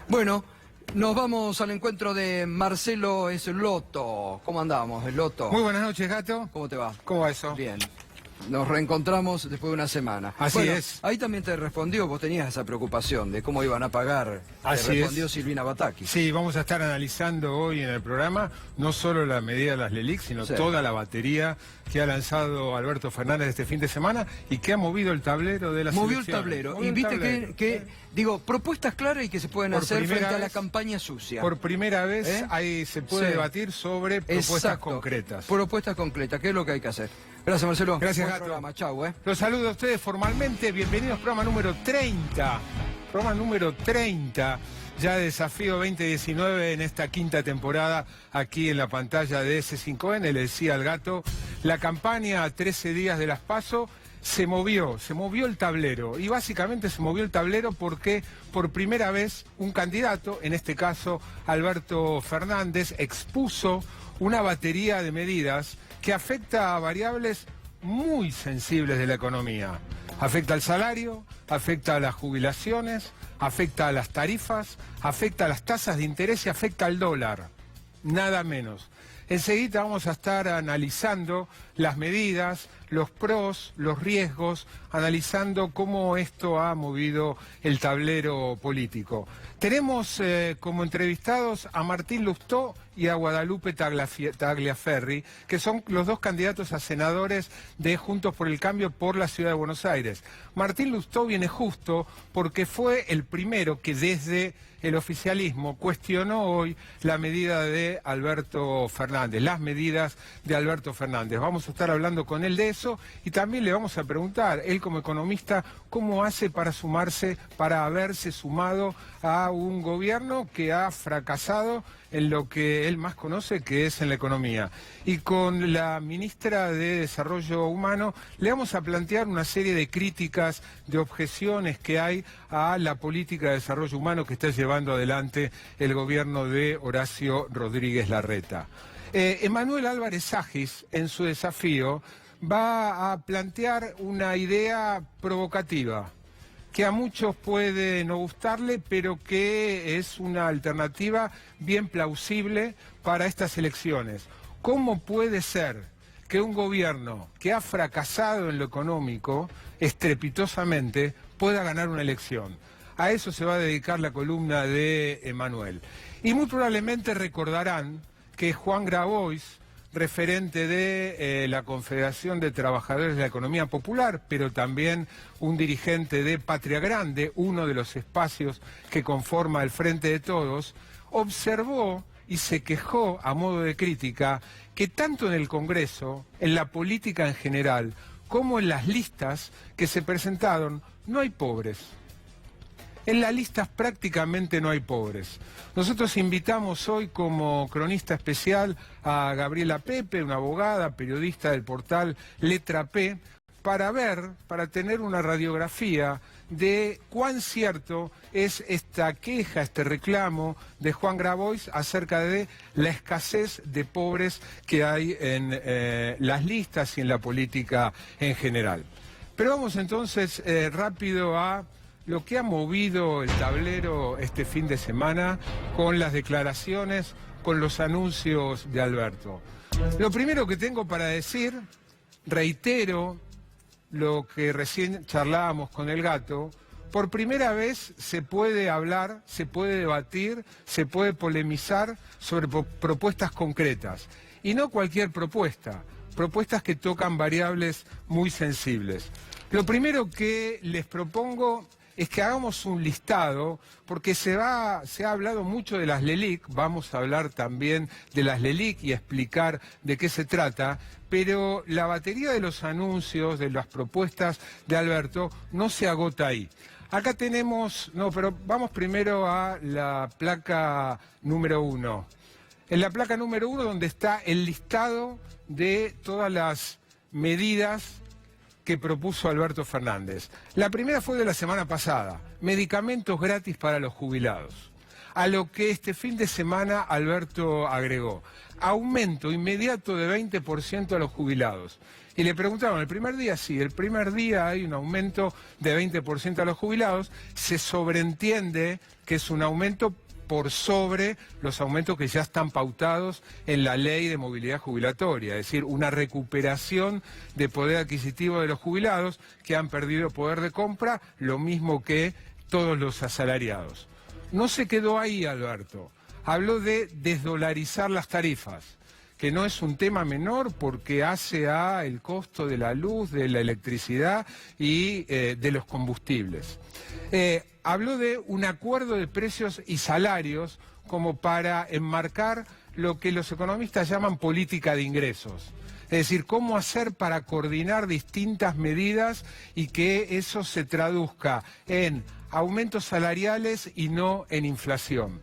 Bueno, nos vamos al encuentro de Marcelo Slotto. ¿Cómo andamos, Slotto? Muy buenas noches, Gato. ¿Cómo te va? ¿Cómo va eso? Bien. Nos reencontramos después de una semana. Así es. Ahí también te respondió, vos tenías esa preocupación de cómo iban a pagar. Así te respondió es. Silvina Bataki. Sí, vamos a estar analizando hoy en el programa no solo la medida de las LELIC, sino toda la batería que ha lanzado Alberto Fernández este fin de semana y que ha movido el tablero de las Movió el elecciones. tablero. Y viste que, digo, propuestas claras y que se pueden hacer frente a la campaña sucia. Por primera vez ahí se puede debatir sobre propuestas concretas. Propuestas concretas, ¿qué es lo que hay que hacer? Gracias, Marcelo. Gracias, Buen Gato. programa. Chau, Los saludo a ustedes formalmente. Bienvenidos al programa número 30. Programa número 30. Ya de Desafío 2019 en esta quinta temporada aquí en la pantalla de S5N. Le decía al Gato, la campaña a 13 días de las PASO se movió el tablero. Y básicamente se movió el tablero porque por primera vez un candidato, en este caso Alberto Fernández, expuso una batería de medidas que afecta a variables muy sensibles de la economía. Afecta al salario, afecta a las jubilaciones, afecta a las tarifas, afecta a las tasas de interés y afecta al dólar. Nada menos. Enseguida vamos a estar analizando las medidas, los pros, los riesgos, analizando cómo esto ha movido el tablero político. Tenemos como entrevistados a Martín Lustó y a Guadalupe Tagliaferri, que son los dos candidatos a senadores de Juntos por el Cambio por la Ciudad de Buenos Aires. Martín Lustó viene justo porque fue el primero que desde el oficialismo cuestionó hoy la medida de Alberto Fernández, las medidas de Alberto Fernández. Vamos a estar hablando con él de eso y también le vamos a preguntar, él como economista, cómo hace para sumarse, para haberse sumado a un gobierno que ha fracasado en lo que él más conoce, que es en la economía. Y con la ministra de Desarrollo Humano le vamos a plantear una serie de críticas, de objeciones que hay a la política de desarrollo humano que está llevando adelante el gobierno de Horacio Rodríguez Larreta. Emanuel Álvarez Agis, en su desafío, va a plantear una idea provocativa, que a muchos puede no gustarle, pero que es una alternativa bien plausible para estas elecciones. ¿Cómo puede ser que un gobierno que ha fracasado en lo económico estrepitosamente pueda ganar una elección? A eso se va a dedicar la columna de Emanuel. Y muy probablemente recordarán que Juan Grabois, referente de la Confederación de Trabajadores de la Economía Popular, pero también un dirigente de Patria Grande, uno de los espacios que conforma el Frente de Todos, observó y se quejó a modo de crítica que tanto en el Congreso, en la política en general, como en las listas que se presentaron, no hay pobres. En las listas prácticamente no hay pobres. Nosotros invitamos hoy como cronista especial a Gabriela Pepe, una abogada, periodista del portal Letra P, para tener una radiografía de cuán cierto es esta queja, este reclamo de Juan Grabois acerca de la escasez de pobres que hay en las listas y en la política en general. Pero vamos entonces rápido a lo que ha movido el tablero este fin de semana con las declaraciones, con los anuncios de Alberto. Lo primero que tengo para decir, reitero lo que recién charlábamos con el Gato, por primera vez se puede hablar, se puede debatir, se puede polemizar sobre propuestas concretas. Y no cualquier propuesta, propuestas que tocan variables muy sensibles. Lo primero que les propongo es que hagamos un listado, porque se ha hablado mucho de las LELIC, vamos a hablar también de las LELIC y explicar de qué se trata, pero la batería de los anuncios, de las propuestas de Alberto, no se agota ahí. Acá tenemos, pero vamos primero a la placa número 1. En la placa número 1 donde está el listado de todas las medidas que propuso Alberto Fernández. La primera fue de la semana pasada, medicamentos gratis para los jubilados. A lo que este fin de semana Alberto agregó, aumento inmediato de 20% a los jubilados. Y le preguntaron, ¿el primer día? Sí, el primer día hay un aumento de 20% a los jubilados. Se sobreentiende que es un aumento por sobre los aumentos que ya están pautados en la ley de movilidad jubilatoria, es decir, una recuperación de poder adquisitivo de los jubilados que han perdido poder de compra, lo mismo que todos los asalariados. No se quedó ahí, Alberto. Habló de desdolarizar las tarifas, que no es un tema menor porque hace a el costo de la luz, de la electricidad y de los combustibles. Habló de un acuerdo de precios y salarios como para enmarcar lo que los economistas llaman política de ingresos. Es decir, cómo hacer para coordinar distintas medidas y que eso se traduzca en aumentos salariales y no en inflación.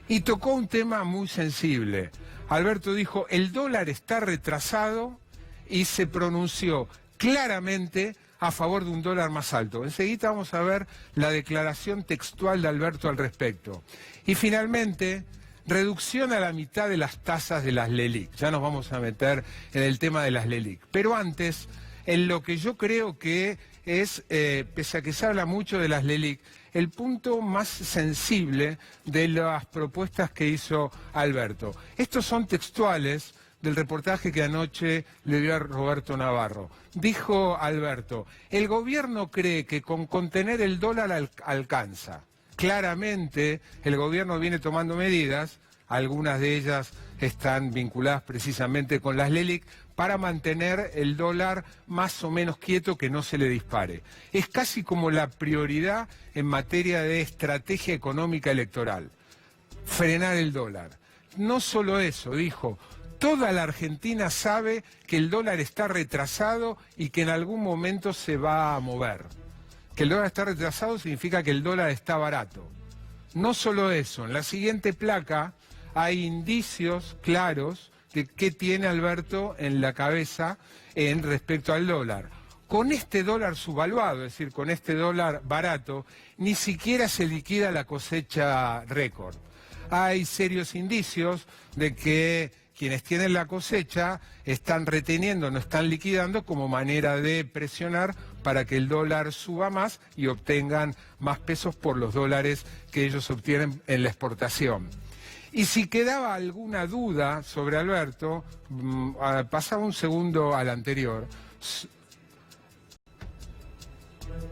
Y tocó un tema muy sensible. Alberto dijo, el dólar está retrasado y se pronunció claramente a favor de un dólar más alto. Enseguida vamos a ver la declaración textual de Alberto al respecto. Y finalmente, reducción a la mitad de las tasas de las LELIQ. Ya nos vamos a meter en el tema de las LELIQ. Pero antes, en lo que yo creo que es, pese a que se habla mucho de las LELIQ, el punto más sensible de las propuestas que hizo Alberto. Estos son textuales del reportaje que anoche le dio a Roberto Navarro. Dijo Alberto, el gobierno cree que con contener el dólar alcanza. Claramente el gobierno viene tomando medidas, algunas de ellas están vinculadas precisamente con las LELIQ, para mantener el dólar más o menos quieto, que no se le dispare. Es casi como la prioridad en materia de estrategia económica electoral, frenar el dólar. No solo eso, dijo, toda la Argentina sabe que el dólar está retrasado y que en algún momento se va a mover. Que el dólar está retrasado significa que el dólar está barato. No solo eso, en la siguiente placa hay indicios claros de qué tiene Alberto en la cabeza en respecto al dólar. Con este dólar subvaluado, es decir, con este dólar barato, ni siquiera se liquida la cosecha récord. Hay serios indicios de que quienes tienen la cosecha están reteniendo, no están liquidando como manera de presionar para que el dólar suba más y obtengan más pesos por los dólares que ellos obtienen en la exportación. Y si quedaba alguna duda sobre Alberto, pasaba un segundo al anterior.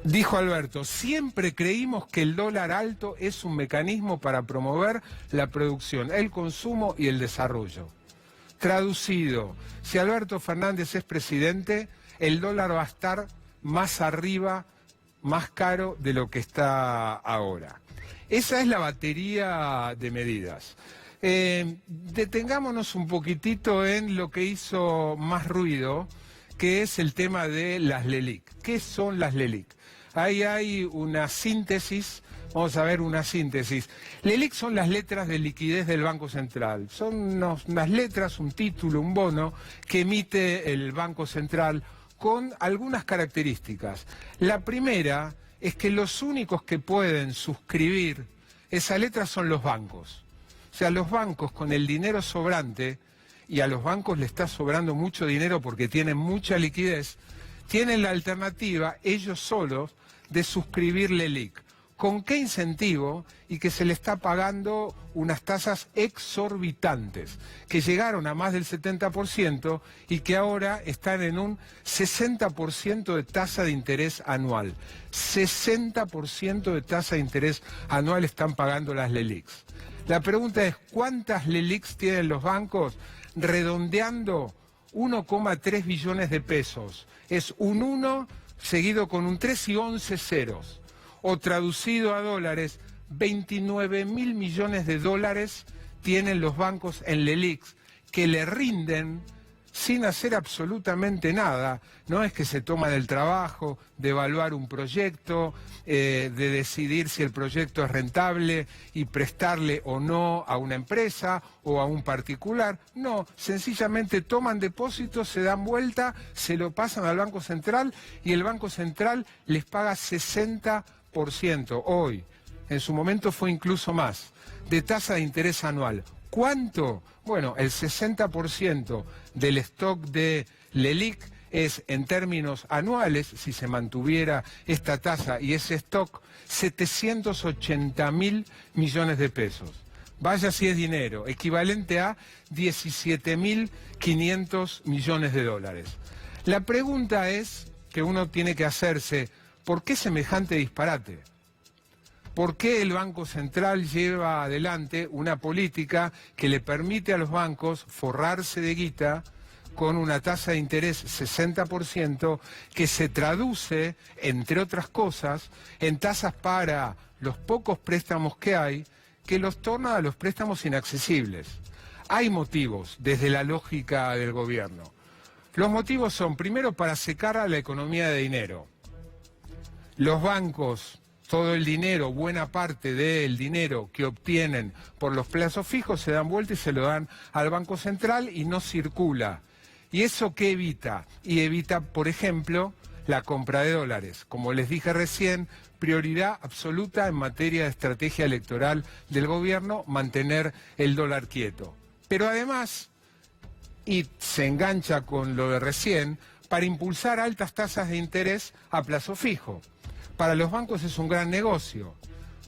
Dijo Alberto, siempre creímos que el dólar alto es un mecanismo para promover la producción, el consumo y el desarrollo. Traducido, si Alberto Fernández es presidente, el dólar va a estar más arriba, más caro de lo que está ahora. Esa es la batería de medidas. Detengámonos un poquitito en lo que hizo más ruido, que es el tema de las LELIQ. ¿Qué son las LELIQ? Ahí hay una síntesis, vamos a ver una síntesis. LELIQ son las letras de liquidez del Banco Central. Son unas letras, un título, un bono que emite el Banco Central con algunas características. La primera es que los únicos que pueden suscribir esa letra son los bancos. O sea, los bancos con el dinero sobrante, y a los bancos le está sobrando mucho dinero porque tienen mucha liquidez, tienen la alternativa, ellos solos, de suscribir LELIQ. ¿Con qué incentivo? Y que se le está pagando unas tasas exorbitantes, que llegaron a más del 70% y que ahora están en un 60% de tasa de interés anual. 60% de tasa de interés anual están pagando las LELIQ. La pregunta es, ¿cuántas LELIQ tienen los bancos? Redondeando, 1,3 billones de pesos. Es un 1 seguido con un 3 y 11 ceros. O traducido a dólares, 29.000 millones de dólares tienen los bancos en LELIQ, que le rinden sin hacer absolutamente nada. No es que se toman el trabajo de evaluar un proyecto, de decidir si el proyecto es rentable y prestarle o no a una empresa o a un particular. No, sencillamente toman depósitos, se dan vuelta, se lo pasan al Banco Central y el Banco Central les paga 60% hoy. En su momento fue incluso más, de tasa de interés anual. ¿Cuánto? Bueno, el 60% del stock de LELIQ es, en términos anuales, si se mantuviera esta tasa y ese stock, 780.000 millones de pesos. Vaya si es dinero, equivalente a 17.500 millones de dólares. La pregunta es, que uno tiene que hacerse, ¿por qué semejante disparate? ¿Por qué el Banco Central lleva adelante una política que le permite a los bancos forrarse de guita con una tasa de interés 60% que se traduce, entre otras cosas, en tasas para los pocos préstamos que hay, que los torna a los préstamos inaccesibles? Hay motivos desde la lógica del gobierno. Los motivos son, primero, para secar a la economía de dinero. Los bancos, todo el dinero, buena parte del dinero que obtienen por los plazos fijos, se dan vuelta y se lo dan al Banco Central y no circula. ¿Y eso qué evita? Y evita, por ejemplo, la compra de dólares. Como les dije recién, prioridad absoluta en materia de estrategia electoral del gobierno, mantener el dólar quieto. Pero además, y se engancha con lo de recién, para impulsar altas tasas de interés a plazo fijo. Para los bancos es un gran negocio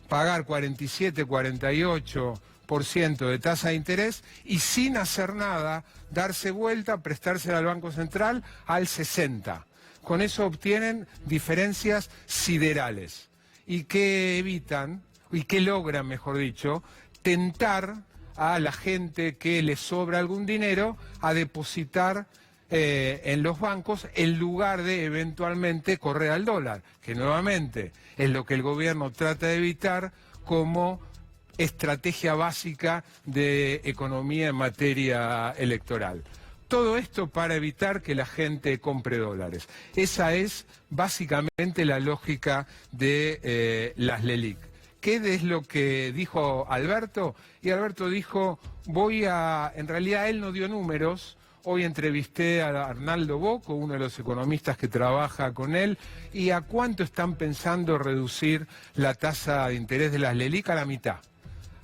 pagar 47, 48% de tasa de interés y sin hacer nada, darse vuelta, prestársela al Banco Central al 60%. Con eso obtienen diferencias siderales y que evitan, y que logran, mejor dicho, tentar a la gente que le sobra algún dinero a depositar en los bancos en lugar de eventualmente correr al dólar, que nuevamente es lo que el gobierno trata de evitar como estrategia básica de economía en materia electoral. Todo esto para evitar que la gente compre dólares. Esa es básicamente la lógica de las LELIQ. ¿Qué es lo que dijo Alberto? Y Alberto dijo, en realidad él no dio números. Hoy entrevisté a Arnaldo Bocco, uno de los economistas que trabaja con él, y a cuánto están pensando reducir la tasa de interés de las LELIQ a la mitad,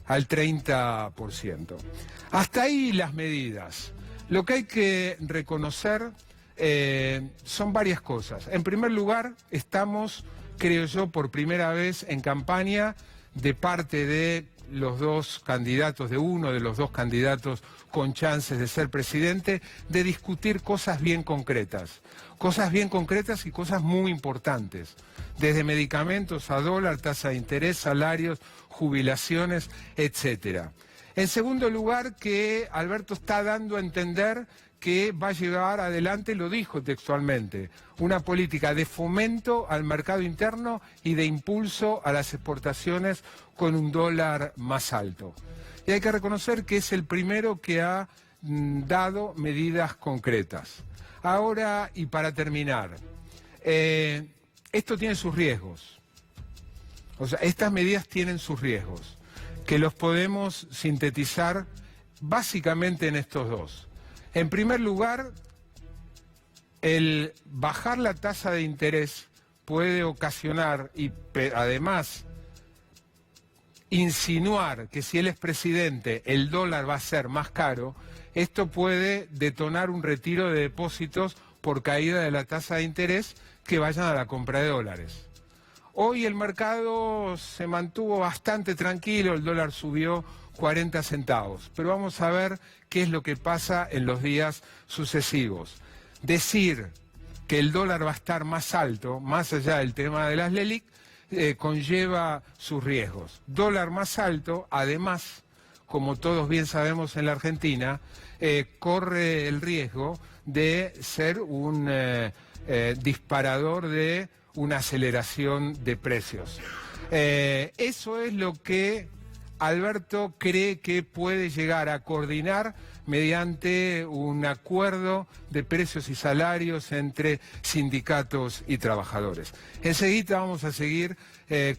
al 30%. Hasta ahí las medidas. Lo que hay que reconocer son varias cosas. En primer lugar, estamos, creo yo, por primera vez en campaña de parte de los dos candidatos, de uno de los dos candidatos con chances de ser presidente, de discutir cosas bien concretas y cosas muy importantes, desde medicamentos a dólar, tasa de interés, salarios, jubilaciones, etcétera. En segundo lugar, que Alberto está dando a entender que va a llevar adelante, lo dijo textualmente, una política de fomento al mercado interno y de impulso a las exportaciones con un dólar más alto. Y hay que reconocer que es el primero que ha dado medidas concretas. Ahora, y para terminar, esto tiene sus riesgos. O sea, estas medidas tienen sus riesgos, que los podemos sintetizar básicamente en estos dos. En primer lugar, el bajar la tasa de interés puede ocasionar y además insinuar que si él es presidente el dólar va a ser más caro. Esto puede detonar un retiro de depósitos por caída de la tasa de interés que vayan a la compra de dólares. Hoy el mercado se mantuvo bastante tranquilo, el dólar subió 40 centavos, pero vamos a ver qué es lo que pasa en los días sucesivos. Decir que el dólar va a estar más alto, más allá del tema de las LELIQ, conlleva sus riesgos. Dólar más alto, además, como todos bien sabemos en la Argentina, corre el riesgo de ser un disparador de una aceleración de precios. Eso es lo que Alberto cree que puede llegar a coordinar mediante un acuerdo de precios y salarios entre sindicatos y trabajadores. Enseguida vamos a seguir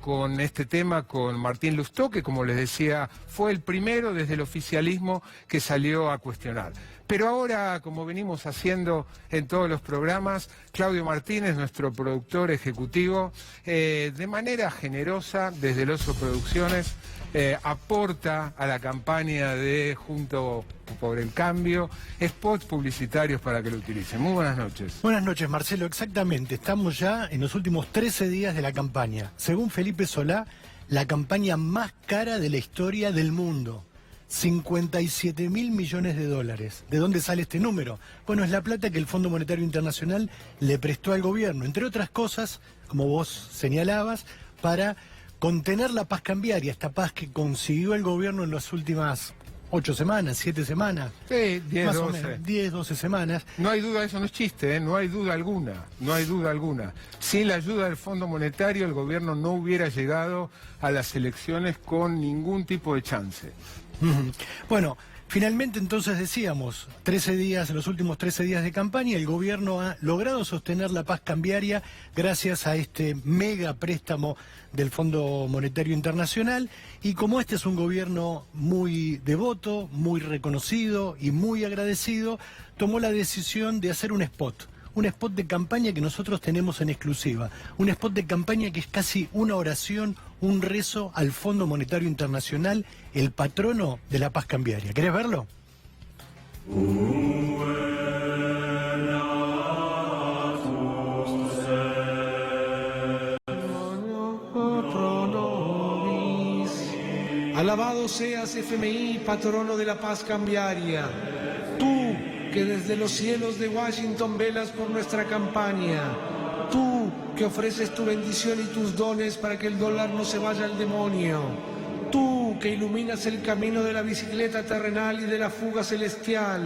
con este tema con Martín Lustó, que como les decía, fue el primero desde el oficialismo que salió a cuestionar. Pero ahora, como venimos haciendo en todos los programas, Claudio Martínez, nuestro productor ejecutivo, de manera generosa, desde el Oso Producciones, aporta a la campaña de Juntos por el cambio, spots publicitarios para que lo utilicen. Muy buenas noches. Buenas noches, Marcelo. Exactamente, estamos ya en los últimos 13 días de la campaña. Según Felipe Solá, la campaña más cara de la historia del mundo. 57.000 millones de dólares. ¿De dónde sale este número? Bueno, es la plata que el Fondo Monetario Internacional le prestó al gobierno, entre otras cosas, como vos señalabas, para contener la paz cambiaria, esta paz que consiguió el gobierno en las últimas 8 semanas, 7 semanas. Sí, 10, más 12. o menos, 10, 12 semanas. No hay duda, eso no es chiste, no hay duda alguna, no hay duda alguna. Sin la ayuda del Fondo Monetario, el gobierno no hubiera llegado a las elecciones con ningún tipo de chance. Bueno, finalmente entonces decíamos, 13 días, los últimos 13 días de campaña, el gobierno ha logrado sostener la paz cambiaria gracias a este mega préstamo del Fondo Monetario Internacional, y como este es un gobierno muy devoto, muy reconocido y muy agradecido, tomó la decisión de hacer un spot de campaña que nosotros tenemos en exclusiva, un spot de campaña que es casi una oración, un rezo al Fondo Monetario Internacional, el patrono de la paz cambiaria. ¿Querés verlo? Alabado seas, FMI, patrono de la paz cambiaria. Tú, que desde los cielos de Washington velas por nuestra campaña. Tú, que ofreces tu bendición y tus dones para que el dólar no se vaya al demonio. Tú, que iluminas el camino de la bicicleta terrenal y de la fuga celestial.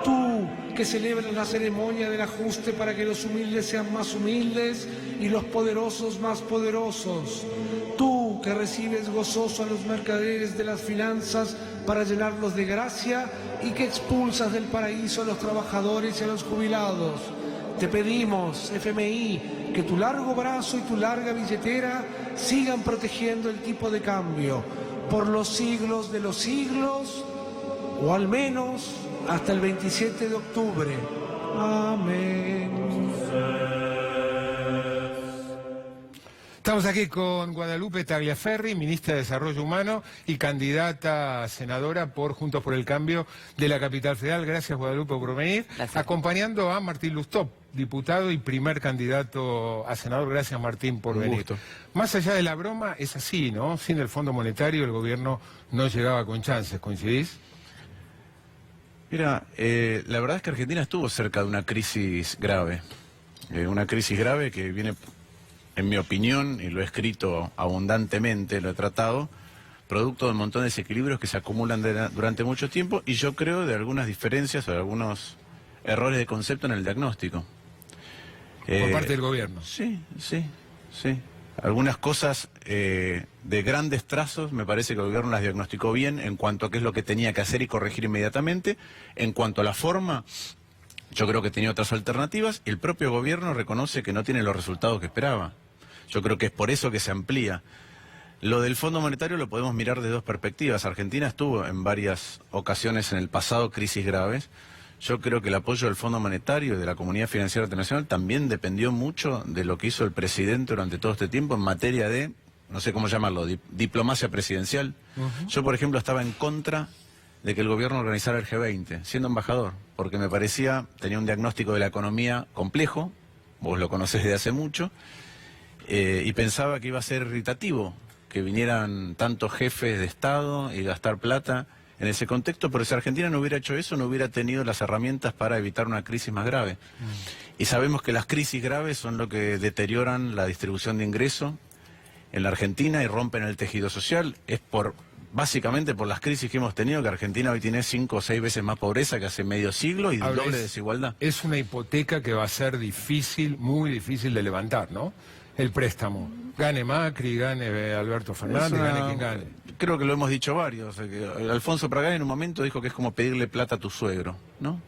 Tú, que celebras la ceremonia del ajuste para que los humildes sean más humildes y los poderosos más poderosos. Tú, que recibes gozoso a los mercaderes de las finanzas para llenarlos de gracia y que expulsas del paraíso a los trabajadores y a los jubilados. Te pedimos, FMI, que tu largo brazo y tu larga billetera sigan protegiendo el tipo de cambio por los siglos de los siglos, o al menos hasta el 27 de octubre. Amén. Estamos aquí con Guadalupe Tagliaferri, ministra de Desarrollo Humano y candidata a senadora por Juntos por el Cambio de la Capital Federal. Gracias, Guadalupe, por venir. Gracias. Acompañando a Martín Lustó, diputado y primer candidato a senador. Gracias, Martín, por venir. Gusto. Más allá de la broma, es así, ¿no? Sin el Fondo Monetario el gobierno no llegaba con chances, ¿coincidís? Mira, la verdad es que Argentina estuvo cerca de una crisis grave. Una crisis grave que viene, en mi opinión, y lo he escrito abundantemente, lo he tratado, producto de un montón de desequilibrios que se acumulan durante mucho tiempo, y yo creo de algunas diferencias o de algunos errores de concepto en el diagnóstico. Por parte del gobierno. Sí. Algunas cosas de grandes trazos me parece que el gobierno las diagnosticó bien en cuanto a qué es lo que tenía que hacer y corregir inmediatamente. En cuanto a la forma, yo creo que tenía otras alternativas y el propio gobierno reconoce que no tiene los resultados que esperaba. Yo creo que es por eso que se amplía. Lo del Fondo Monetario lo podemos mirar de dos perspectivas. Argentina estuvo en varias ocasiones en el pasado crisis graves. Yo creo que el apoyo del Fondo Monetario y de la Comunidad Financiera Internacional también dependió mucho de lo que hizo el presidente durante todo este tiempo en materia de, no sé cómo llamarlo, diplomacia presidencial. Yo, por ejemplo, estaba en contra de que el gobierno organizara el G20, siendo embajador, porque me parecía, tenía un diagnóstico de la economía complejo, vos lo conocés desde hace mucho, y pensaba que iba a ser irritativo que vinieran tantos jefes de Estado y gastar plata en ese contexto, pero si Argentina no hubiera hecho eso, no hubiera tenido las herramientas para evitar una crisis más grave. Y sabemos que las crisis graves son lo que deterioran la distribución de ingresos en la Argentina y rompen el tejido social. Es básicamente por las crisis que hemos tenido que Argentina hoy tiene 5 o 6 veces más pobreza que hace medio siglo y doble desigualdad. Es una hipoteca que va a ser difícil, muy difícil de levantar, ¿no? El préstamo. Gane Macri, gane Alberto Fernández, gane quien gane. Creo que lo hemos dicho varios. Que Alfonso Pradal en un momento dijo que es como pedirle plata a tu suegro, ¿no?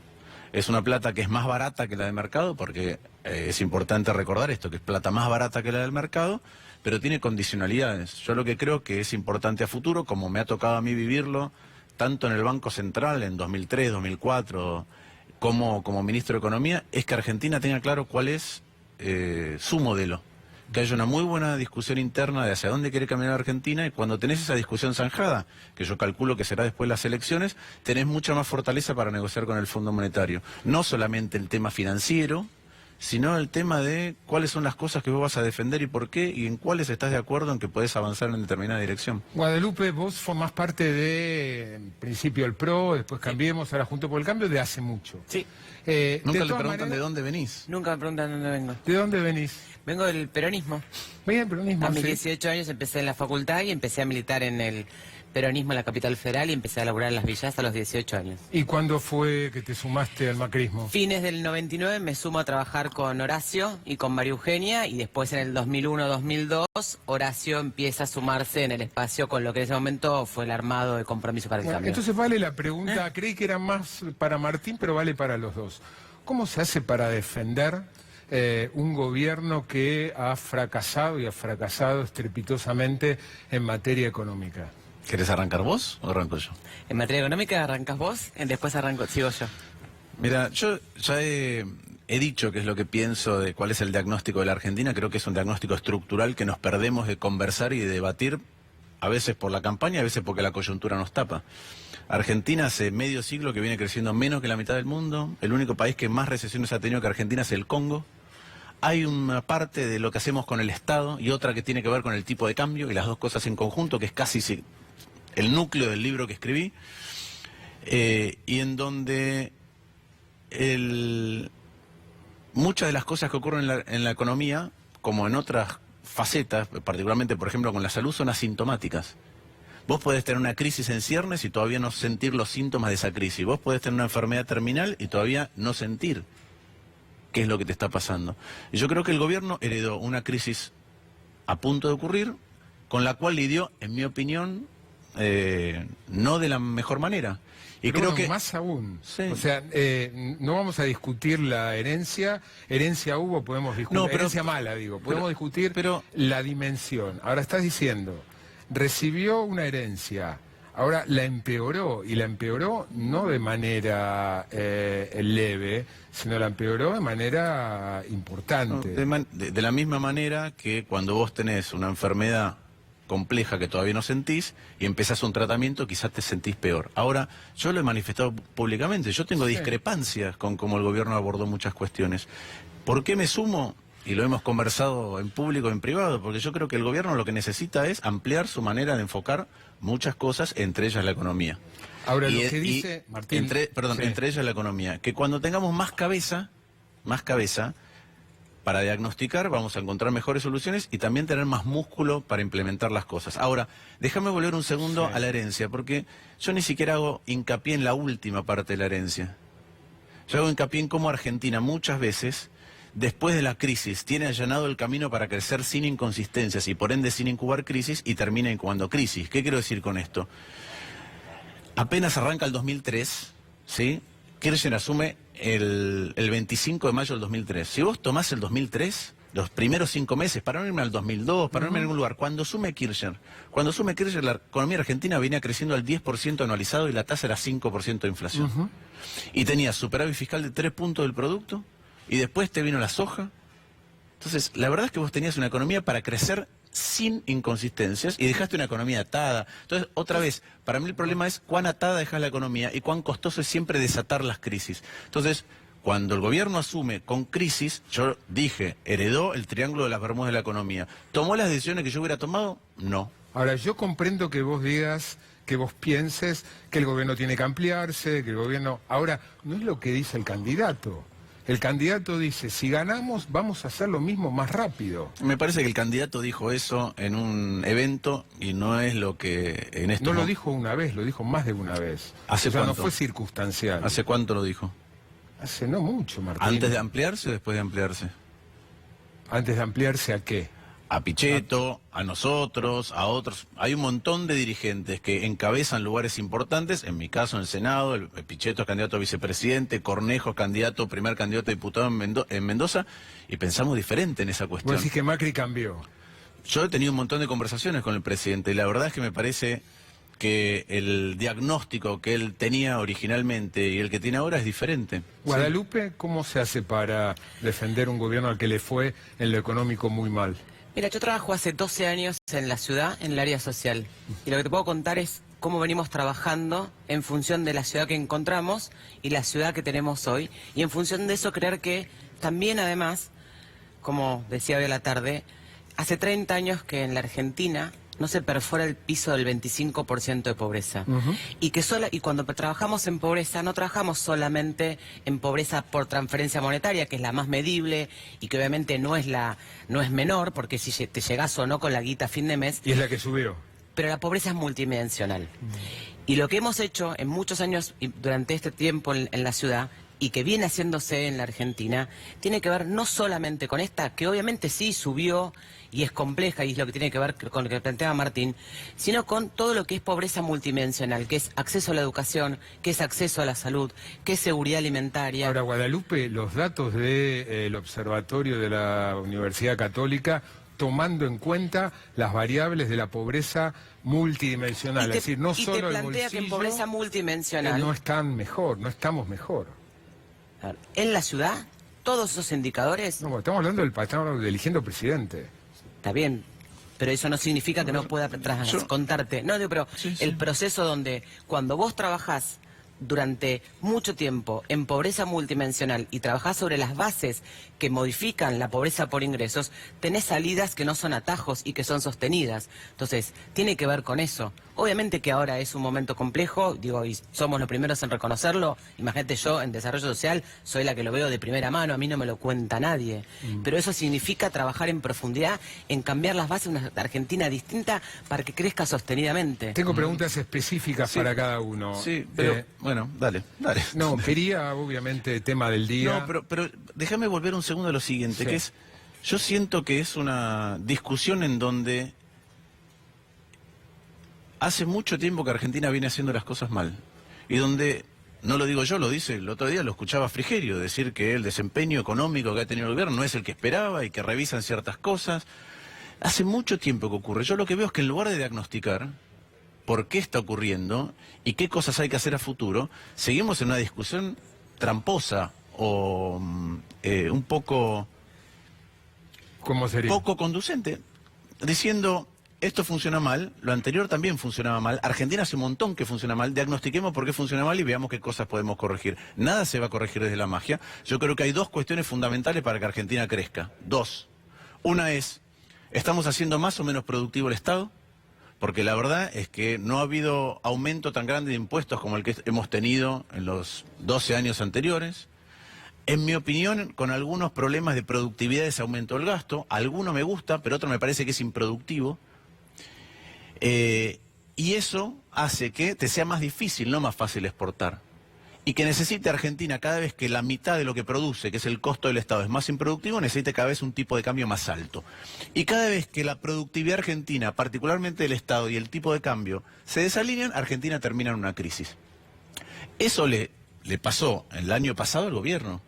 Es una plata que es más barata que la del mercado, porque es importante recordar esto, que es plata más barata que la del mercado, pero tiene condicionalidades. Yo lo que creo que es importante a futuro, como me ha tocado a mí vivirlo, tanto en el Banco Central en 2003, 2004, como ministro de Economía, es que Argentina tenga claro cuál es su modelo. que haya una muy buena discusión interna de hacia dónde quiere caminar Argentina, y cuando tenés esa discusión zanjada, que yo calculo que será después de las elecciones, tenés mucha más fortaleza para negociar con el Fondo Monetario. No solamente el tema financiero, sino el tema de cuáles son las cosas que vos vas a defender y por qué, y en cuáles estás de acuerdo en que podés avanzar en determinada dirección. Guadalupe, vos formás parte de, en principio, el PRO, después Cambiemos, ahora Juntos por el Cambio, de hace mucho. Sí. Nunca le todas preguntan de dónde venís. Nunca me preguntan dónde vengo. ¿De dónde venís? Vengo del peronismo. Venís del peronismo, A mis sí. 18 años empecé en la facultad y empecé a militar en el peronismo en la capital federal y empecé a laburar en las villas a los 18 años. ¿Y cuándo fue que te sumaste al macrismo? Fines del 99 me sumo a trabajar con Horacio y con María Eugenia, y después en el 2001-2002 Horacio empieza a sumarse en el espacio con lo que en ese momento fue el armado de Compromiso para el Bueno, Cambio. entonces vale la pregunta, creí que era más para Martín, pero vale para los dos. ¿Cómo se hace para defender un gobierno que ha fracasado y ha fracasado estrepitosamente en materia económica? ¿Querés arrancar vos o arranco yo? En materia económica arrancas vos, después sigo yo. Mira, yo ya he dicho qué es lo que pienso de cuál es el diagnóstico de la Argentina. Creo que es un diagnóstico estructural que nos perdemos de conversar y de debatir, a veces por la campaña, a veces porque la coyuntura nos tapa. Argentina hace medio siglo que viene creciendo menos que la mitad del mundo. El único país que más recesiones ha tenido que Argentina es el Congo. Hay una parte de lo que hacemos con el Estado y otra que tiene que ver con el tipo de cambio, y las dos cosas en conjunto, que es casi el núcleo del libro que escribí, y en donde muchas de las cosas que ocurren en la economía, como en otras facetas, particularmente por ejemplo con la salud, son asintomáticas. Vos podés tener una crisis en ciernes y todavía no sentir los síntomas de esa crisis. Vos podés tener una enfermedad terminal y todavía no sentir qué es lo que te está pasando. Y yo creo que el gobierno heredó una crisis a punto de ocurrir, con la cual lidió, en mi opinión, no de la mejor manera. Y Pero creo bueno, que más aún, Sí. o sea, no vamos a discutir la herencia hubo, podemos discutir, No, pero- herencia mala digo, podemos discutir pero- la dimensión. Ahora estás diciendo, recibió una herencia, ahora la empeoró, y la empeoró no de manera leve, sino la empeoró de manera importante. de la misma manera que cuando vos tenés una enfermedad compleja que todavía no sentís y empezás un tratamiento, quizás te sentís peor. Ahora, yo lo he manifestado públicamente, yo tengo discrepancias con cómo el gobierno abordó muchas cuestiones. ¿Por qué me sumo? Y lo hemos conversado en público, en privado, porque yo creo que el gobierno lo que necesita es ampliar su manera de enfocar muchas cosas, entre ellas la economía. Ahora, lo que dice Martín... Entre Sí. ellas la economía, que cuando tengamos más cabeza, para diagnosticar vamos a encontrar mejores soluciones y también tener más músculo para implementar las cosas. Ahora, déjame volver un segundo a la herencia, porque yo ni siquiera hago hincapié en la última parte de la herencia. Yo hago hincapié en cómo Argentina muchas veces, después de la crisis, tiene allanado el camino para crecer sin inconsistencias y por ende sin incubar crisis, y termina incubando crisis. ¿Qué quiero decir con esto? Apenas arranca el 2003, ¿sí? Kirchner asume el 25 de mayo del 2003. Si vos tomás el 2003, los primeros 5 meses, para no irme al 2002, para no irme a ningún lugar, cuando asume Kirchner, la economía argentina venía creciendo al 10% anualizado y la tasa era 5% de inflación. Y tenía superávit fiscal de 3 puntos del producto, y después te vino la soja. Entonces, la verdad es que vos tenías una economía para crecer sin inconsistencias y dejaste una economía atada. Entonces, otra vez, para mí el problema es cuán atada dejas la economía y cuán costoso es siempre desatar las crisis. Entonces, cuando el gobierno asume con crisis, yo dije, heredó el triángulo de las Bermudas de la economía. ¿Tomó las decisiones que yo hubiera tomado? No. Ahora, yo comprendo que vos digas, que vos pienses que el gobierno tiene que ampliarse, que el gobierno... Ahora, no es lo que dice el candidato. El candidato dice, si ganamos, vamos a hacer lo mismo más rápido. Me parece que el candidato dijo eso en un evento y no es lo que en esto... No lo dijo una vez, lo dijo más de una vez. ¿Hace o sea, no cuánto? fue circunstancial. ¿Hace cuánto lo dijo? Hace no mucho, Martín. ¿Antes de ampliarse o después de ampliarse? ¿Antes de ampliarse a qué? A Pichetto, a nosotros, a otros. Hay un montón de dirigentes que encabezan lugares importantes, en mi caso en el Senado, el Pichetto es candidato a vicepresidente, Cornejo es primer candidato a diputado en Mendoza, y pensamos diferente en esa Vos cuestión. decís que Macri cambió. Yo he tenido un montón de conversaciones con el presidente y la verdad es que me parece que el diagnóstico que él tenía originalmente y el que tiene ahora es diferente. Guadalupe, ¿cómo se hace para defender un gobierno al que le fue en lo económico muy mal? Mira, yo trabajo hace 12 años en la ciudad, en el área social. Y lo que te puedo contar es cómo venimos trabajando en función de la ciudad que encontramos y la ciudad que tenemos hoy. Y en función de eso creer que también además, como decía hoy a la tarde, hace 30 años que en la Argentina no se perfora el piso del 25% de pobreza. Y cuando trabajamos en pobreza, no trabajamos solamente en pobreza por transferencia monetaria, que es la más medible y que obviamente no es menor, porque si te llegás o no con la guita a fin de mes. Y es la que subió. Pero la pobreza es multidimensional. Y lo que hemos hecho en muchos años y durante este tiempo en la ciudad, y que viene haciéndose en la Argentina, tiene que ver no solamente con esta, que obviamente sí subió y es compleja, y es lo que tiene que ver con lo que planteaba Martín, sino con todo lo que es pobreza multidimensional, que es acceso a la educación, que es acceso a la salud, que es seguridad alimentaria. Ahora, Guadalupe, los datos del observatorio de la Universidad Católica, tomando en cuenta las variables de la pobreza multidimensional, es decir, no solo el bolsillo, plantea que en pobreza multidimensional no están mejor, no estamos mejor. En la ciudad, todos esos indicadores, No, estamos hablando estamos eligiendo presidente. está bien, pero eso no significa que no pueda contarte. No, digo, pero el proceso donde cuando vos trabajás durante mucho tiempo en pobreza multidimensional y trabajás sobre las bases que modifican la pobreza por ingresos, tenés salidas que no son atajos y que son sostenidas. Entonces, tiene que ver con eso. Obviamente que ahora es un momento complejo, digo, y somos los primeros en reconocerlo. Imagínate, yo en desarrollo social soy la que lo veo de primera mano, a mí no me lo cuenta nadie. Pero eso significa trabajar en profundidad, en cambiar las bases de una Argentina distinta para que crezca sostenidamente. Tengo preguntas específicas para cada uno. Sí, pero bueno, dale. No, quería obviamente tema del día. No, pero déjame volver un segundo a lo siguiente, que es, yo siento que es una discusión en donde hace mucho tiempo que Argentina viene haciendo las cosas mal, y donde, no lo digo yo, lo dice, el otro día lo escuchaba Frigerio, decir que el desempeño económico que ha tenido el gobierno no es el que esperaba y que revisan ciertas cosas. Hace mucho tiempo que ocurre. Yo lo que veo es que en lugar de diagnosticar por qué está ocurriendo y qué cosas hay que hacer a futuro, seguimos en una discusión tramposa o un poco... ¿Cómo sería? Poco conducente, diciendo, esto funciona mal, lo anterior también funcionaba mal, Argentina hace un montón que funciona mal, diagnostiquemos por qué funciona mal y veamos qué cosas podemos corregir. Nada se va a corregir desde la magia. Yo creo que hay dos cuestiones fundamentales para que Argentina crezca. Dos. Una es, ¿estamos haciendo más o menos productivo el Estado? Porque la verdad es que no ha habido aumento tan grande de impuestos como el que hemos tenido en los 12 años anteriores. En mi opinión, con algunos problemas de productividad de ese aumento del gasto. Alguno me gusta, pero otro me parece que es improductivo. Y eso hace que te sea más difícil, no más fácil exportar. Y que necesite Argentina, cada vez que la mitad de lo que produce, que es el costo del Estado, es más improductivo, necesite cada vez un tipo de cambio más alto. Y cada vez que la productividad argentina, particularmente del Estado y el tipo de cambio, se desalinean, Argentina termina en una crisis. Eso le pasó el año pasado al gobierno.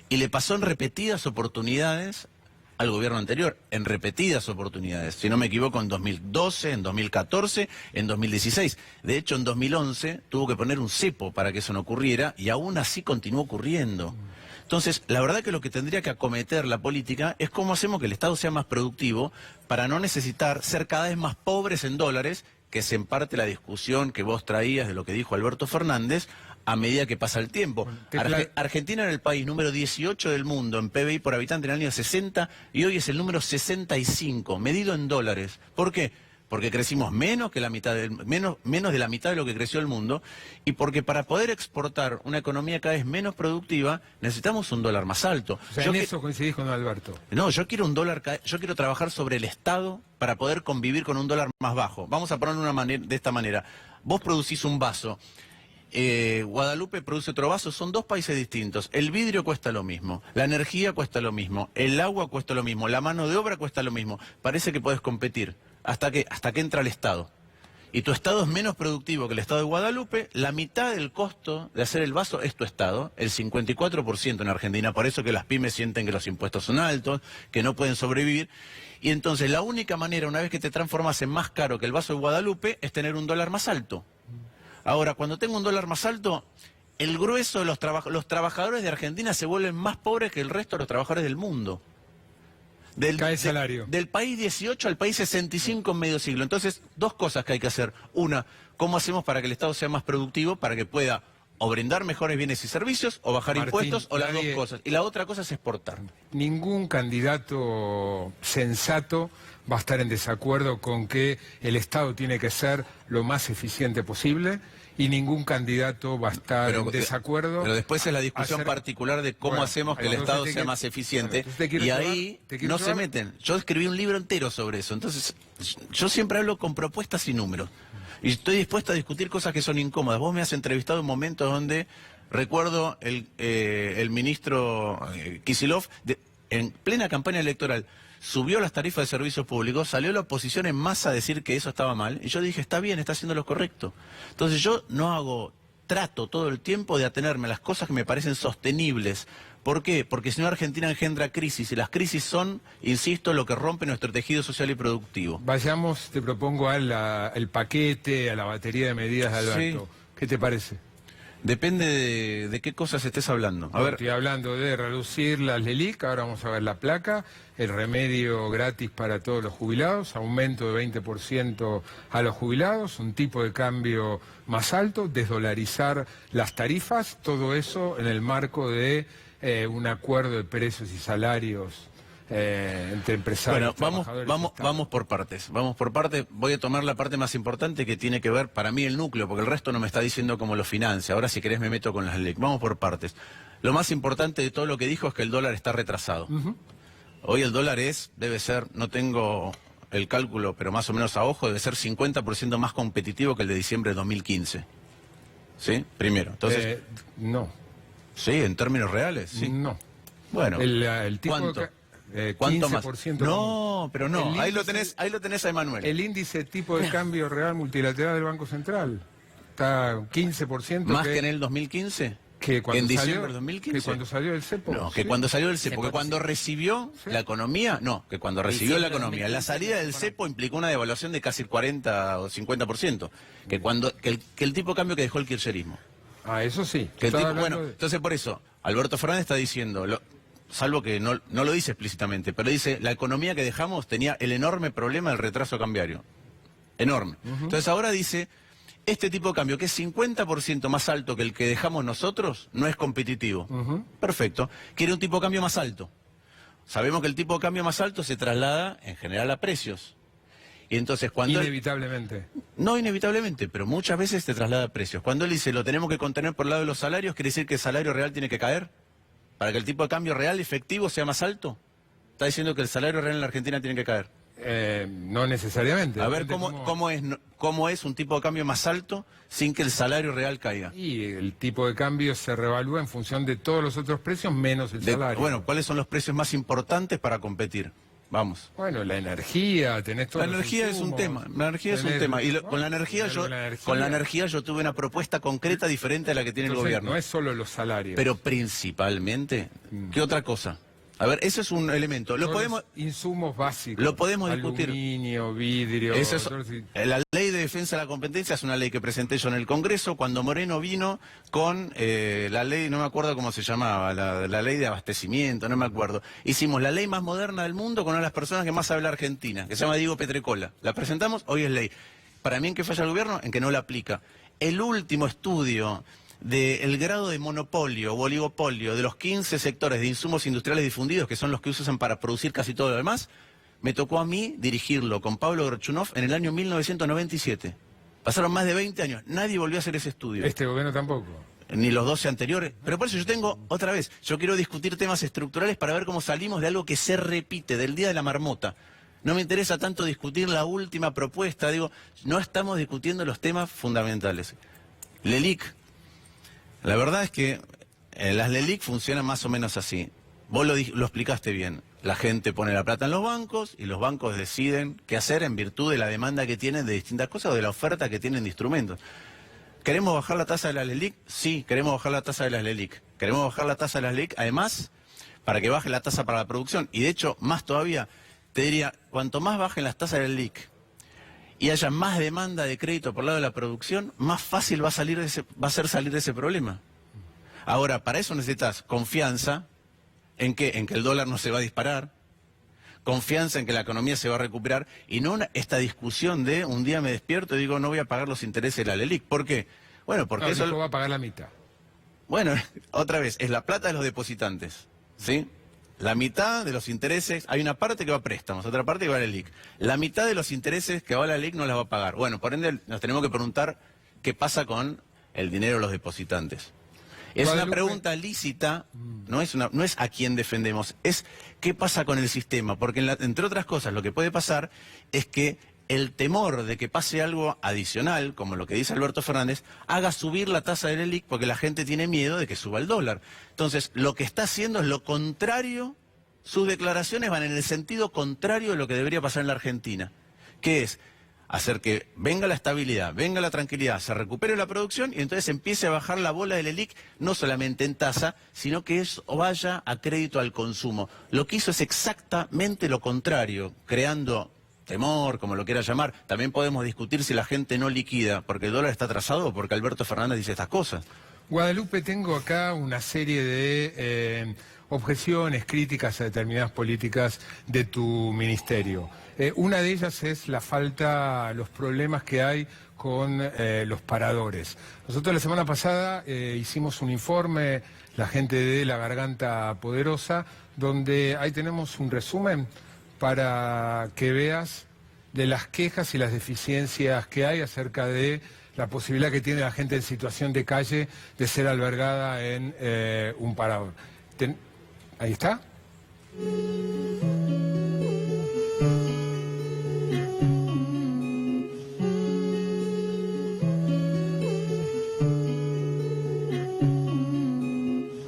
Y le pasó en repetidas oportunidades al gobierno anterior, en repetidas oportunidades. Si no me equivoco, en 2012, en 2014, en 2016. De hecho, en 2011 tuvo que poner un cepo para que eso no ocurriera y aún así continuó ocurriendo. Entonces, la verdad que lo que tendría que acometer la política es cómo hacemos que el Estado sea más productivo para no necesitar ser cada vez más pobres en dólares, que es en parte la discusión que vos traías de lo que dijo Alberto Fernández, a medida que pasa el tiempo. Argentina era el país número 18 del mundo en PBI por habitante en el año 60 y hoy es el número 65, medido en dólares. ¿Por qué? Porque crecimos menos de la mitad de lo que creció el mundo, y porque para poder exportar una economía cada vez menos productiva necesitamos un dólar más alto. O sea, en eso coincidís con Alberto. No, yo quiero yo quiero trabajar sobre el Estado para poder convivir con un dólar más bajo. Vamos a ponerlo de esta manera. Vos producís un vaso, Guadalupe produce otro vaso, son dos países distintos. El vidrio cuesta lo mismo, la energía cuesta lo mismo, el agua cuesta lo mismo, la mano de obra cuesta lo mismo. Parece que podés competir hasta que entra el Estado. Y tu Estado es menos productivo que el Estado de Guadalupe. La mitad del costo de hacer el vaso es tu Estado, el 54% en Argentina. Por eso que las pymes sienten que los impuestos son altos, que no pueden sobrevivir. Y entonces la única manera, una vez que te transformas en más caro que el vaso de Guadalupe, es tener un dólar más alto. Ahora, cuando tengo un dólar más alto, el grueso de los trabajadores de Argentina se vuelven más pobres que el resto de los trabajadores del mundo. Cae el salario. Del país 18 al país 65 en medio siglo. Entonces, dos cosas que hay que hacer. Una, ¿cómo hacemos para que el Estado sea más productivo, para que pueda o brindar mejores bienes y servicios, o bajar Martín, impuestos, o las dos cosas? Y la otra cosa es exportar. Ningún candidato sensato va a estar en desacuerdo con que el Estado tiene que ser lo más eficiente posible, y ningún candidato va a estar en desacuerdo. Pero después es la discusión particular de cómo hacemos que el Estado sea más eficiente, y ahí no se meten. Yo escribí un libro entero sobre eso, entonces yo siempre hablo con propuestas y números. Y estoy dispuesto a discutir cosas que son incómodas. Vos me has entrevistado en momentos donde, recuerdo, el ministro Kicillof, en plena campaña electoral, subió las tarifas de servicios públicos, salió la oposición en masa a decir que eso estaba mal, y yo dije, está bien, está haciendo lo correcto. Entonces yo trato todo el tiempo de atenerme a las cosas que me parecen sostenibles. ¿Por qué? Porque si no, Argentina engendra crisis, y las crisis son, insisto, lo que rompe nuestro tejido social y productivo. Vayamos, te propongo, al paquete, a la batería de medidas de Alberto. Sí. ¿Qué te parece? Depende de qué cosas estés hablando. A ver. Estoy hablando de reducir las LELIC, ahora vamos a ver la placa, el remedio gratis para todos los jubilados, aumento de 20% a los jubilados, un tipo de cambio más alto, desdolarizar las tarifas, todo eso en el marco de un acuerdo de precios y salarios entre empresarios. Bueno, vamos por partes. Voy a tomar la parte más importante, que tiene que ver, para mí, el núcleo, porque el resto no me está diciendo cómo lo financia. Ahora, si querés, me meto con las LELIC. Vamos por partes. Lo más importante de todo lo que dijo es que el dólar está retrasado. Hoy el dólar debe ser, no tengo el cálculo, pero más o menos a ojo, debe ser 50% más competitivo que el de diciembre de 2015. ¿Sí? Primero. Entonces, no. Sí, en términos reales, sí. No. Bueno, el tipo ¿cuánto? ¿Cuánto más? No, pero no. Índice, ahí lo tenés a Emanuel. El índice tipo de cambio real multilateral del Banco Central está 15%. ¿Más que en el 2015? Que cuando en diciembre salió, del 2015. Que cuando salió el cepo. No, que cuando salió el cepo, que cuando recibió la economía, que cuando recibió la economía, la salida del cepo implicó una devaluación de casi 40 o 50%, que el tipo de cambio que dejó el kirchnerismo. Ah, eso sí. Entonces por eso, Alberto Fernández está diciendo, salvo que no lo dice explícitamente, pero dice, la economía que dejamos tenía el enorme problema del retraso cambiario. Enorme. Entonces ahora dice, este tipo de cambio, que es 50% más alto que el que dejamos nosotros, no es competitivo. Perfecto. Quiere un tipo de cambio más alto. Sabemos que el tipo de cambio más alto se traslada, en general, a precios. Y entonces cuando inevitablemente. No inevitablemente, pero muchas veces te traslada a precios. Cuando él dice, lo tenemos que contener por el lado de los salarios, ¿quiere decir que el salario real tiene que caer? ¿Para que el tipo de cambio real efectivo sea más alto? ¿Está diciendo que el salario real en la Argentina tiene que caer? No necesariamente. A ver, ¿cómo es un tipo de cambio más alto sin que el salario real caiga? Y el tipo de cambio se revalúa en función de todos los otros precios menos el salario. Bueno, ¿cuáles son los precios más importantes para competir? Vamos. Bueno, la energía, tenés todo. La energía es un tema. La energía es un tema. Y con la energía yo tuve una propuesta concreta diferente a la que tiene el gobierno. No es solo los salarios. Pero principalmente, ¿qué otra cosa? A ver, eso es un elemento. Insumos básicos. Lo podemos discutir. Aluminio, vidrio. La ley de defensa de la competencia es una ley que presenté yo en el Congreso cuando Moreno vino con la ley, no me acuerdo cómo se llamaba, la ley de abastecimiento, no me acuerdo. Hicimos la ley más moderna del mundo con una de las personas que más habla Argentina, que se llama Diego Petrecola. La presentamos, hoy es ley. Para mí, ¿en qué falla el gobierno? En que no la aplica. El último estudio del grado de monopolio o oligopolio de los 15 sectores de insumos industriales difundidos, que son los que usan para producir casi todo lo demás, me tocó a mí dirigirlo con Pablo Gorchunov en el año 1997. Pasaron más de 20 años, nadie volvió a hacer ese estudio. Este gobierno tampoco. Ni los 12 anteriores. Pero por eso yo quiero discutir temas estructurales para ver cómo salimos de algo que se repite, del día de la marmota. No me interesa tanto discutir la última propuesta, no estamos discutiendo los temas fundamentales. LELIC. La verdad es que las LELIC funcionan más o menos así. Vos lo explicaste bien. La gente pone la plata en los bancos y los bancos deciden qué hacer en virtud de la demanda que tienen de distintas cosas o de la oferta que tienen de instrumentos. ¿Queremos bajar la tasa de las LELIC? Sí, queremos bajar la tasa de las LELIC. Queremos bajar la tasa de las LELIC, además, para que baje la tasa para la producción. Y de hecho, más todavía, te diría, cuanto más bajen las tasas de las LELIC y haya más demanda de crédito por el lado de la producción, más fácil va a ser salir de ese problema. Ahora, para eso necesitas confianza en que el dólar no se va a disparar, confianza en que la economía se va a recuperar y no esta discusión de un día me despierto y digo no voy a pagar los intereses de la LELIQ. ¿Por qué? Bueno, porque eso va a pagar la mitad. Bueno, otra vez, es la plata de los depositantes, ¿sí? La mitad de los intereses, hay una parte que va a préstamos, otra parte que va a la LELIQ. La mitad de los intereses que va a la LELIQ no las va a pagar. Bueno, por ende nos tenemos que preguntar qué pasa con el dinero de los depositantes. Es una pregunta lícita, no es a quién defendemos, es qué pasa con el sistema, porque entre otras cosas lo que puede pasar es que el temor de que pase algo adicional, como lo que dice Alberto Fernández, haga subir la tasa del LELIQ porque la gente tiene miedo de que suba el dólar. Entonces, lo que está haciendo es lo contrario, sus declaraciones van en el sentido contrario de lo que debería pasar en la Argentina, que es hacer que venga la estabilidad, venga la tranquilidad, se recupere la producción y entonces empiece a bajar la bola del LELIQ, no solamente en tasa, sino que eso vaya a crédito al consumo. Lo que hizo es exactamente lo contrario, creando temor, como lo quiera llamar. También podemos discutir si la gente no liquida porque el dólar está atrasado o porque Alberto Fernández dice estas cosas. Guadalupe, tengo acá una serie de objeciones, críticas a determinadas políticas de tu ministerio. Una de ellas es la falta, los problemas que hay con los paradores. Nosotros la semana pasada hicimos un informe, la gente de La Garganta Poderosa, donde ahí tenemos un resumen para que veas de las quejas y las deficiencias que hay acerca de la posibilidad que tiene la gente en situación de calle de ser albergada en un parador. Ahí está.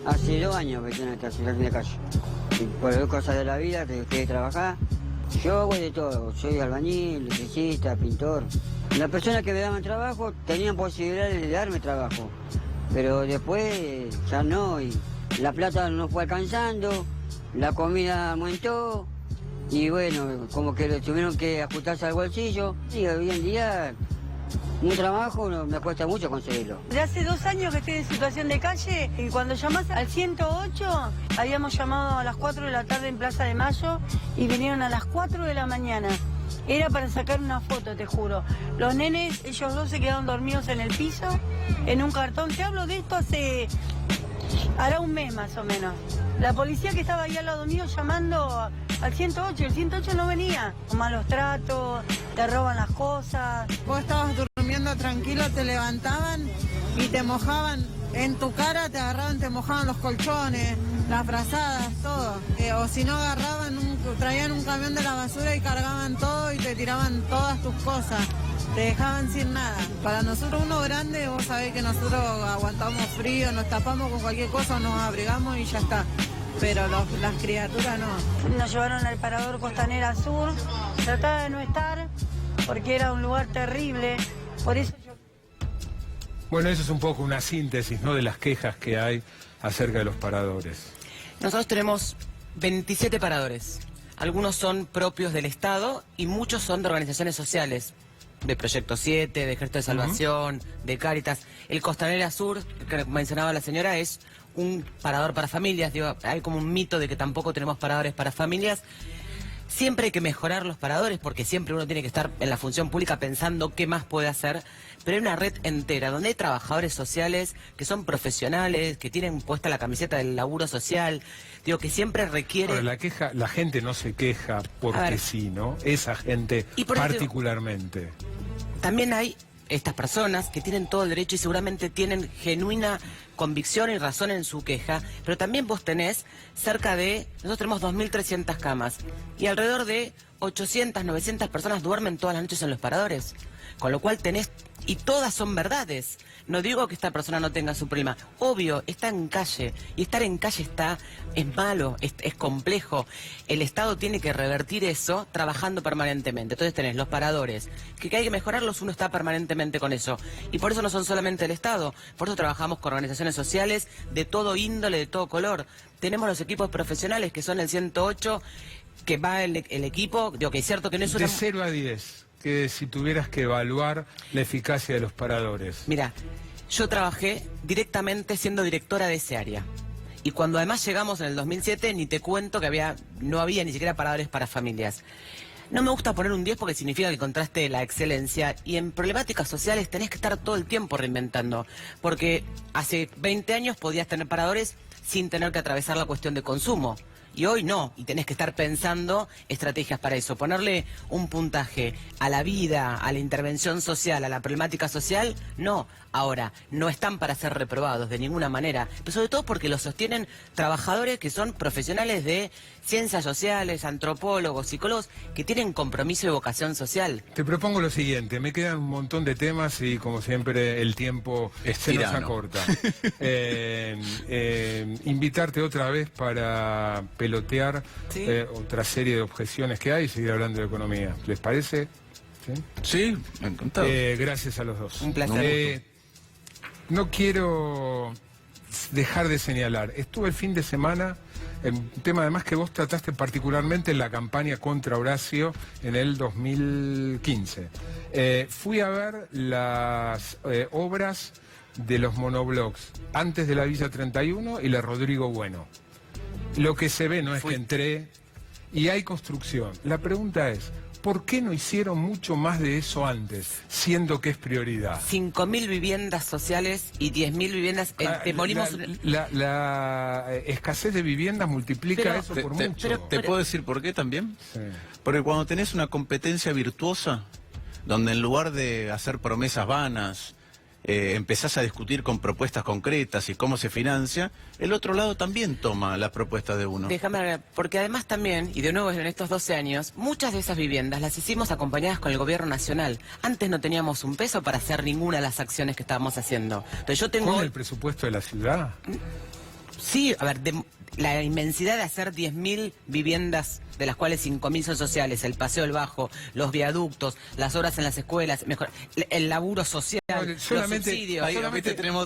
Hace 2 años que estoy en esta situación de calle. Y por cosas de la vida, dejé de trabajar. Yo hago de todo, soy albañil, electricista, pintor. Las personas que me daban trabajo tenían posibilidades de darme trabajo, pero después ya no, y la plata no fue alcanzando, la comida aumentó, y bueno, como que tuvieron que ajustarse al bolsillo, y hoy en día un trabajo me cuesta mucho conseguirlo. De hace 2 años que estoy en situación de calle y cuando llamás al 108, habíamos llamado a las 4 de la tarde en Plaza de Mayo y vinieron a las 4 de la mañana. Era para sacar una foto, te juro. Los nenes, ellos 2 se quedaron dormidos en el piso, en un cartón. Te hablo de esto hará un mes más o menos. La policía que estaba ahí al lado mío llamando al 108, el 108 no venía. Malos tratos, te roban las cosas. Vos estabas durmiendo tranquilo, te levantaban y te mojaban en tu cara, te agarraban, te mojaban los colchones, las frazadas, todo. O si no traían un camión de la basura y cargaban todo y te tiraban todas tus cosas. Te dejaban sin nada. Para nosotros uno grande, vos sabés que nosotros aguantamos frío, nos tapamos con cualquier cosa, nos abrigamos y ya está. Pero las criaturas no. Nos llevaron al parador Costanera Sur, trataba de no estar porque era un lugar terrible, por eso yo... Bueno, eso es un poco una síntesis, ¿no?, de las quejas que hay acerca de los paradores. Nosotros tenemos 27 paradores. Algunos son propios del Estado y muchos son de organizaciones sociales, de Proyecto 7, de Ejército de Salvación, de Cáritas. El Costanera Sur, que mencionaba la señora, es un parador para familias. Digo, hay como un mito de que tampoco tenemos paradores para familias. Siempre hay que mejorar los paradores porque siempre uno tiene que estar en la función pública pensando qué más puede hacer, pero hay una red entera donde hay trabajadores sociales que son profesionales, que tienen puesta la camiseta del laburo social, digo, que siempre requiere... Ahora, la gente no se queja porque sí, ¿no? Esa gente particularmente. También hay estas personas que tienen todo el derecho y seguramente tienen genuina convicción y razón en su queja, pero también vos tenés nosotros tenemos 2.300 camas y alrededor de 800, 900 personas duermen todas las noches en los paradores, con lo cual y todas son verdades. No digo que esta persona no tenga su problema, obvio, está en calle, y estar en calle es malo, es complejo. El Estado tiene que revertir eso trabajando permanentemente. Entonces tenés los paradores, que hay que mejorarlos, uno está permanentemente con eso. Y por eso no son solamente el Estado, por eso trabajamos con organizaciones sociales de todo índole, de todo color. Tenemos los equipos profesionales, que son el 108, que va el equipo, digo que es cierto que no es una... De 0 a 10. Que si tuvieras que evaluar la eficacia de los paradores. Mira, yo trabajé directamente siendo directora de ese área. Y cuando además llegamos en el 2007, ni te cuento que no había ni siquiera paradores para familias. No me gusta poner un 10 porque significa que encontraste la excelencia, y en problemáticas sociales tenés que estar todo el tiempo reinventando, porque hace 20 años podías tener paradores sin tener que atravesar la cuestión de consumo. Y hoy no, y tenés que estar pensando estrategias para eso. Ponerle un puntaje a la vida, a la intervención social, a la problemática social, no. Ahora, no están para ser reprobados de ninguna manera, pero sobre todo porque lo sostienen trabajadores que son profesionales de ciencias sociales, antropólogos, psicólogos, que tienen compromiso y vocación social. Te propongo lo siguiente, me quedan un montón de temas y como siempre el tiempo se nos acorta. Invitarte otra vez para pelotear otra serie de objeciones que hay y seguir hablando de economía. ¿Les parece? Sí, encantado. Gracias a los dos. Un placer. No quiero dejar de señalar, estuve el fin de semana, un tema además que vos trataste particularmente en la campaña contra Horacio en el 2015. Fui a ver las obras de los monoblocks antes de la Villa 31 y la Rodrigo Bueno. Lo que se ve no es que entré y hay construcción. La pregunta es, ¿por qué no hicieron mucho más de eso antes, siendo que es prioridad? 5.000 viviendas sociales y 10.000 viviendas... La escasez de viviendas multiplica eso por mucho. ¿Te puedo decir por qué también? Sí. Porque cuando tenés una competencia virtuosa, donde en lugar de hacer promesas vanas, empezás a discutir con propuestas concretas y cómo se financia, el otro lado también toma las propuestas de uno. Déjame ver, porque además también, y de nuevo en estos 12 años, muchas de esas viviendas las hicimos acompañadas con el gobierno nacional. Antes no teníamos un peso para hacer ninguna de las acciones que estábamos haciendo. Entonces yo tengo... ¿Con el presupuesto de la ciudad? Sí, a ver, la inmensidad de hacer 10.000 viviendas, de las cuales 5.000 son sociales, el Paseo del Bajo, los viaductos, las obras en las escuelas, el laburo social, los subsidios.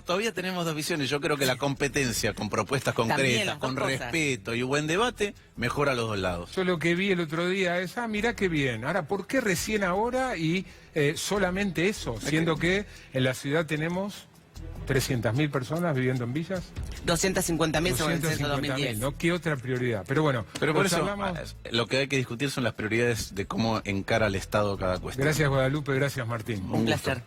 Todavía tenemos dos visiones. Yo creo que la competencia con propuestas concretas, con respeto y buen debate, mejora a los dos lados. Yo lo que vi el otro día es, mirá qué bien. Ahora, ¿por qué recién ahora y solamente eso? Siendo que en la ciudad tenemos 300.000 personas viviendo en villas. 250.000 sobre el censo 2010. ¿No? ¿Qué otra prioridad? Pero bueno, pero por eso lo que hay que discutir son las prioridades de cómo encara el Estado cada cuestión. Gracias, Guadalupe, gracias, Martín. Un placer.